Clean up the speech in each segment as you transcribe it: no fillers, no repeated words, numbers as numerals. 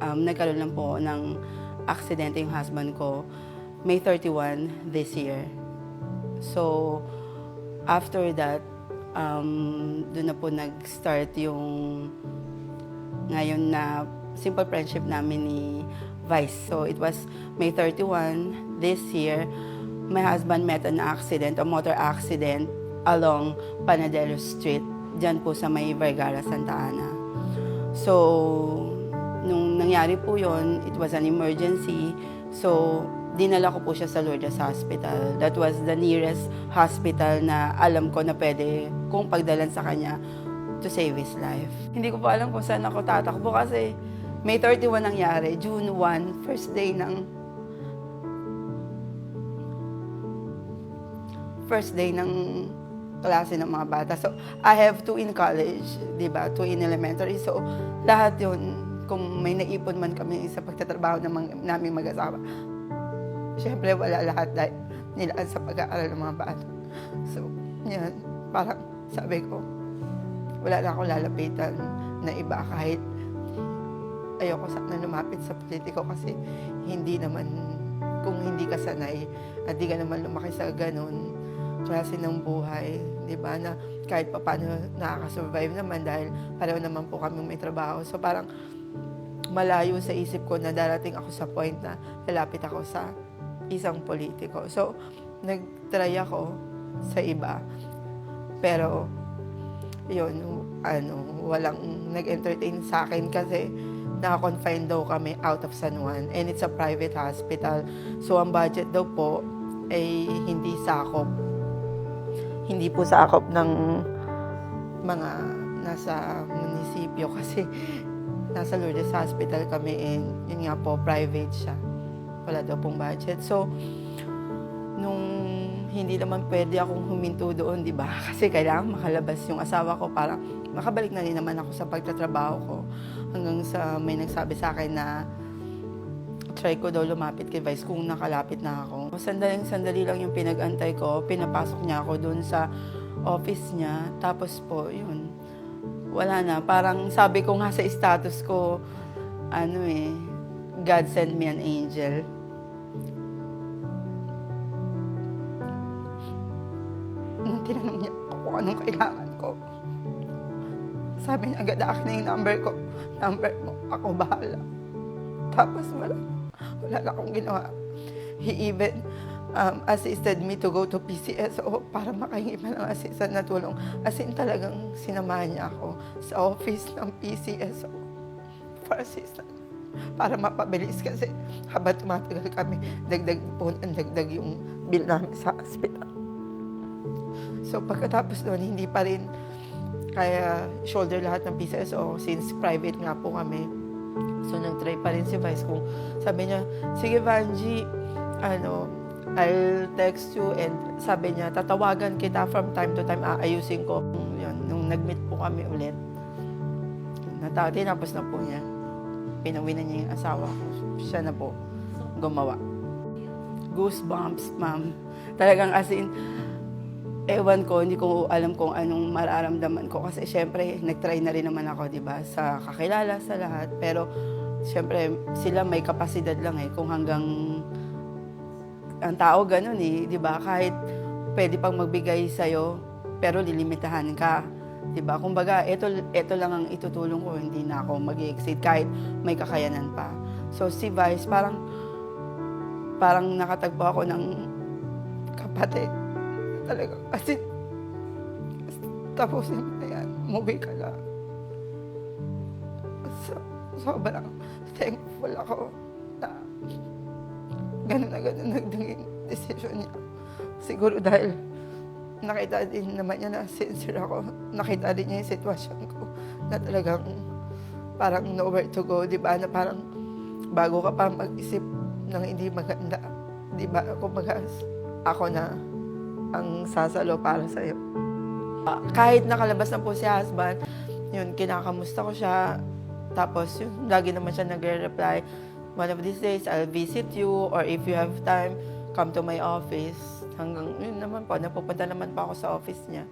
nagkaroon lang po ng aksidente yung husband ko, May 31 this year. So, after that, doon na po nag-start yung ngayon na simple friendship namin ni Vice. So, it was May 31 this year. My husband met an accident, a motor accident along Panadero Street, dyan po sa may Vergara, Santa Ana. So, nung nangyari po yon, it was an emergency. So, dinala ko po siya sa Lourdes Hospital. That was the nearest hospital na alam ko na pwede kung pagdalan sa kanya to save his life. Hindi ko pa alam kung saan ako tatakbo kasi May 31 nangyari, June 1, first day ng klase ng mga bata. So, I have two in college, di ba? Two in elementary. So, lahat yun, kung may naipon man kami sa pagtatrabaho ng naming mag-asawa, syempre wala lahat dahil nilaan sa pag-aaral ng mga bata. So, yan, parang sabi ko, wala na akong lalapitan na iba kahit ayoko sana lumapit sa politiko kasi hindi naman, kung hindi ka sanay at di ka naman lumaki sa ganun klase ng buhay, di ba, na kahit pa paano nakaka-survive naman dahil pareho naman po kami may trabaho. So parang malayo sa isip ko na darating ako sa point na lalapit ako sa isang politiko. So nag-try ako sa iba. Pero yun, walang nag-entertain sa akin kasi naka-confine daw kami out of San Juan and it's a private hospital. So ang budget daw po ay hindi po sakop ng mga nasa munisipyo kasi nasa Lourdes Hospital kami and yun nga po, private siya. Wala daw pong budget. So, nung hindi naman pwede akong huminto doon, di ba? Kasi kailangan makalabas yung asawa ko para makabalik na rin naman ako sa pagtatrabaho ko. Hanggang sa may nagsabi sa akin na try ko daw lumapit kay Vice kung nakalapit na ako. Sandali lang yung pinag-antay ko. Pinapasok niya ako doon sa office niya. Tapos po, yun. Wala na. Parang sabi ko nga sa status ko, God send me an angel. Nung tinanong niya ako kung anong kailangan ko, sabi niya agad akin na yung number mo, ako bahala. Tapos wala na akong ginawa. He even assisted me to go to PCSO para makahingi pa ng assistant na tulong. As in talagang sinamahan niya ako sa office ng PCSO for assistant. Para mapabilis kasi habang tumatagal kami, dagdag yung bill namin sa hospital. So pagkatapos doon, hindi pa rin kaya shoulder lahat ng PCSO since private nga po kami. So nag-try pa rin si Vice kung sabi niya, sige Vanji, I'll text you and sabi niya, tatawagan kita from time to time, aayusin ko. Yun, nung nag-meet po kami ulit, tinapos na po niya. Pinauwi na niya yung asawa ko. Siya na po gumawa. Goosebumps, ma'am. Talagang as in, ewan ko, hindi ko alam kung anong mararamdaman ko. Kasi syempre, nag-try na rin naman ako, di ba, sa kakilala, sa lahat. Pero, syempre, sila may kapasidad lang kung hanggang ang tao ganun di ba? Kahit pwede pang magbigay sa'yo, pero lilimitahan ka. Di ba? Kumbaga, ito lang ang itutulong ko, hindi na ako mag-i-exceed kahit may kakayanan pa. So, si Vice, parang nakatagpo ako ng kapatid. Talaga, kasi tapusin mo na yan, umuwi ka lang. Sobrang thankful ako na ganun naging decision niya. Siguro dahil nakita din naman niya na sincere ako. Nakita din niya yung sitwasyon ko na talagang parang nowhere to go, di ba? Na parang bago ka pa mag-isip ng hindi maganda, di ba? Kumbaga, ako na ang sasalo para sa'yo. Kahit nakalabas na po si husband, yun, kinakamusta ko siya. Tapos, yun, lagi naman siya nagre-reply, one of these days, I'll visit you, or if you have time, come to my office. Hanggang, yun naman po, napupunta naman po ako sa office niya.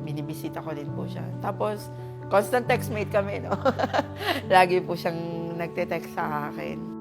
Binibisita ko din po siya. Tapos, constant textmate kami, no? Lagi po siyang nagte-text sa akin.